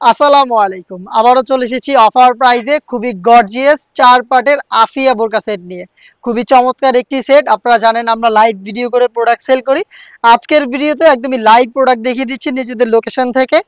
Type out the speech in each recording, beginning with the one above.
আসসালামু আলাইকুম। আবারও চলে এসেছি অফার প্রাইজে খুবই গর্জিয়াস ৪ পার্টের আফিয়া বোরকা সেট নিয়ে। খুবই চমৎকার একটি সেট। আপনারা জানেন আমরা লাইভ ভিডিও করে প্রোডাক্ট সেল করি। আজকের ভিডিওতে একদমই লাইভ প্রোডাক্ট দেখিয়ে দিচ্ছি নিজেদের লোকেশন থেকে।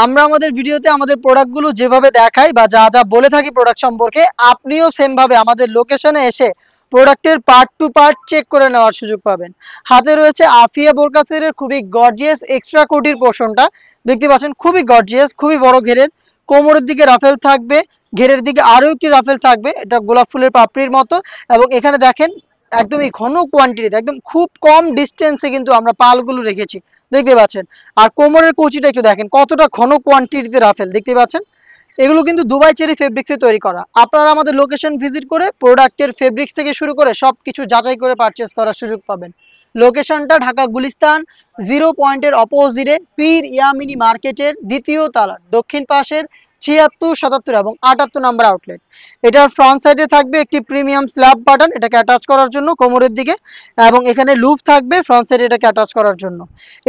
আমরা আমাদের ভিডিওতে আমাদের প্রোডাক্টগুলো যেভাবে দেখাই বা যা যা বলে থাকি প্রোডাক্ট সম্পর্কে, আপনিও সেম ভাবে আমাদের লোকেশনে এসে প্রোডাক্টের পার্ট টু পার্ট চেক করে নেওয়ার সুযোগ পাবেন। হাতে রয়েছে আফিয়া বোরকা সেটের খুবই গর্জিয়াস এক্সট্রা কোটির পোর্শনটা। দেখতে পাচ্ছেন খুবই গর্জিয়াস, খুবই বড় ঘেরের। কোমরের দিকে রাফেল থাকবে, ঘেরের দিকে আরো একটি রাফেল থাকবে, এটা গোলাপ ফুলের পাপড়ির মতো। এবং এখানে দেখেন একদমই ঘন কোয়ান্টিটিতে, একদম খুব কম ডিস্টেন্সে কিন্তু আমরা পালগুলো রেখেছি, দেখতে পাচ্ছেন। আর কোমরের কুচিটা একটু দেখেন কতটা ঘন কোয়ান্টিটিতে রাফেল, দেখতে পাচ্ছেন। এগুলো কিন্তু দুবাই চেরি ফেব্রিক্সে তৈরি করা। আপনারা আমাদের লোকেশন ভিজিট করে প্রোডাক্টের ফেব্রিক্স থেকে শুরু করে সবকিছু যাচাই করে পারচেস করার সুযোগ পাবেন। লোকেশনটা ঢাকা গুলিস্তান 0 পয়েন্টের অপোজিটে পীর ইয়ামিনী মার্কেটের দ্বিতীয় তালার দক্ষিণ পাশের ৭৬, ৭৭ এবং ৭৮ নাম্বার আউটলেট। এটার ফ্রন্ট সাইডে থাকবে একটি প্রিমিয়াম স্ল্যাব বাটন, এটাকে অ্যাটাচ করার জন্য কোমরের দিকে, এবং এখানে লুপ থাকবে ফ্রন্ট সাইডে এটাকে অ্যাটাচ করার জন্য।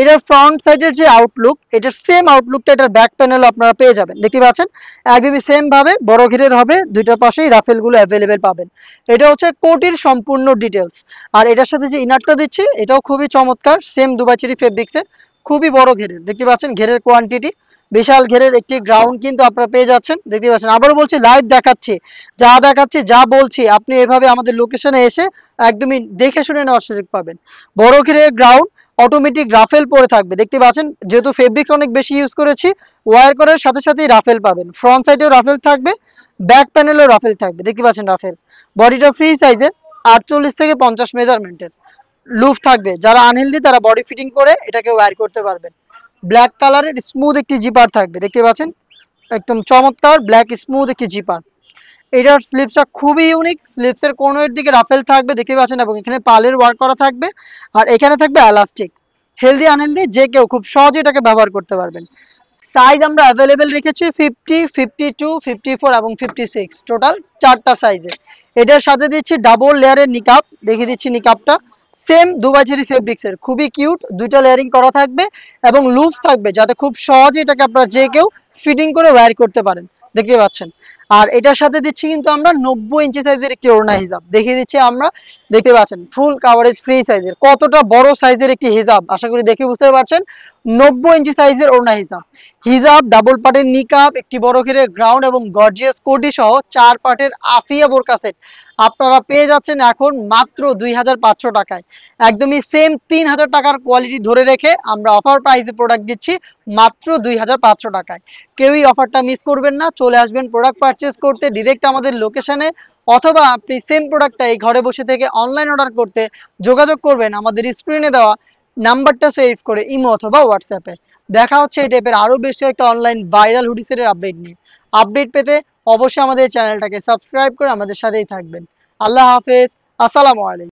এটার ফ্রন্ট সাইডের যে আউটলুক, এটার সেম আউটলুকটা এটার ব্যাক প্যানেল আপনারা পেয়ে যাবেন, দেখতে পাচ্ছেন। একদমই সেম ভাবে বড় ঘিরের হবে, দুইটার পাশেই রাফেলগুলো অ্যাভেলেবেল পাবেন। এটা হচ্ছে কোটির সম্পূর্ণ ডিটেলস। আর এটার সাথে যে ইনারটা দিচ্ছি এটাও খুবই চমৎকার, সেম দুবাই চেরি ফেব্রিক্সের, খুবই বড় ঘেরের, দেখতে পাচ্ছেন ঘেরের কোয়ান্টিটি। বিশাল ঘেরের একটি গ্রাউন্ড কিন্তু আপনারা পেয়ে যাচ্ছেন, দেখতে পাচ্ছেন। আবারও বলছি, লাইভ দেখাচ্ছি, যা দেখাচ্ছি যা বলছি আপনি এভাবে আমাদের লোকেশনে এসে একদমই দেখে শুনে নেওয়ার সুযোগ পাবেন। বড় ঘিরের গ্রাউন্ড, অটোমেটিক রাফেল পরে থাকবে, দেখতে পাচ্ছেন। যেহেতু ফেব্রিক্স অনেক বেশি ইউজ করেছি, ওয়্যার করার সাথে সাথেই রাফেল পাবেন। ফ্রন্ট সাইডেও রাফেল থাকবে, ব্যাক প্যানেলেও রাফেল থাকবে, দেখতে পাচ্ছেন রাফেল। বডিটা ফ্রি সাইজের, 48 থেকে 50 মেজারমেন্টের লুফ থাকবে। যারা আনহেলদি তারা বডি ফিটিং করে এটাকে ওয়্যার করতে পারবেন। ব্ল্যাক কালারের স্মুথ একটি জিপার থাকবে, দেখতে পাচ্ছেন। একদম চমৎকার ব্ল্যাক স্মুথ একটি জিপার। এটার স্লিপসটা খুবই ইউনিক, স্লিপসের কোণের দিকে রাফেল থাকবে, দেখতে পাচ্ছেন, এবং এখানে পালের ওয়ার্ক করা থাকবে। আর এখানে থাকবে এলাস্টিক। হেলদি আনহেলদি যে কেউ খুব সহজে এটাকে ব্যবহার করতে পারবেন। সাইজ আমরা অ্যাভেলেবেল রেখেছি 50, 52, 54 এবং 56, টোটাল 4টা সাইজে। এটার সাথে দিচ্ছি ডাবল লেয়ারের নিকাপ, দেখিয়ে দিচ্ছি নিকাপটা। সেম দুবাই চেরি ফেব্রিক্সের, খুবই কিউট, দুইটা লেয়ারিং করা থাকবে এবং লুজ থাকবে, যাতে খুব সহজে এটাকে আপনারা যে কেউ ফিটিং করে ওয়্যার করতে পারেন, দেখতে পাচ্ছেন। আর এটার সাথে দিচ্ছি কিন্তু আমরা 90 ইঞ্চি সাইজের একটি ওড়না হিজাব, দেখিয়ে দিচ্ছি আমরা, দেখতে পাচ্ছেন। ফুল কাভারেজ ফ্রি সাইজের, কতটা বড় সাইজের একটি হিজাব আশা করি দেখে বুঝতে পারছেন। 90 ইঞ্চি সাইজের ওড়না হিজাব, হিজাব ডাবল পার্টের নিকাব, একটি বড় ঘেরের গ্রাউন্ড এবং গর্জিয়াস কোটি সহ 4 পার্টের আফিয়া বোরকা সেট আপনারা পেয়ে যাচ্ছেন এখন মাত্র 2500 টাকায়। একদমই সেম 3000 টাকার কোয়ালিটি ধরে রেখে আমরা অফার প্রাইসে প্রোডাক্ট দিচ্ছি মাত্র 2500 টাকায়। কেউই অফারটা মিস করবেন না, চলে আসবেন প্রোডাক্ট পারচেস করতে ডিরেক্ট আমাদের লোকেশনে, অথবা আপনি সেম প্রোডাক্টটা এই ঘরে বসে থেকে অনলাইন অর্ডার করতে যোগাযোগ করবেন আমাদের স্ক্রিনে দেওয়া নাম্বারটা সেভ করে ইমো অথবা হোয়াটসঅ্যাপে। দেখা হচ্ছে এই টাইপের আরো বেশ কয়েকটা অনলাইন ভাইরাল হুডিসের আপডেট নিয়ে। আপডেট পেতে অবশ্যই আমাদের চ্যানেলটাকে সাবস্ক্রাইব করে আমাদের সাথেই থাকবেন। আল্লাহ হাফেজ, আসসালামু আলাইকুম।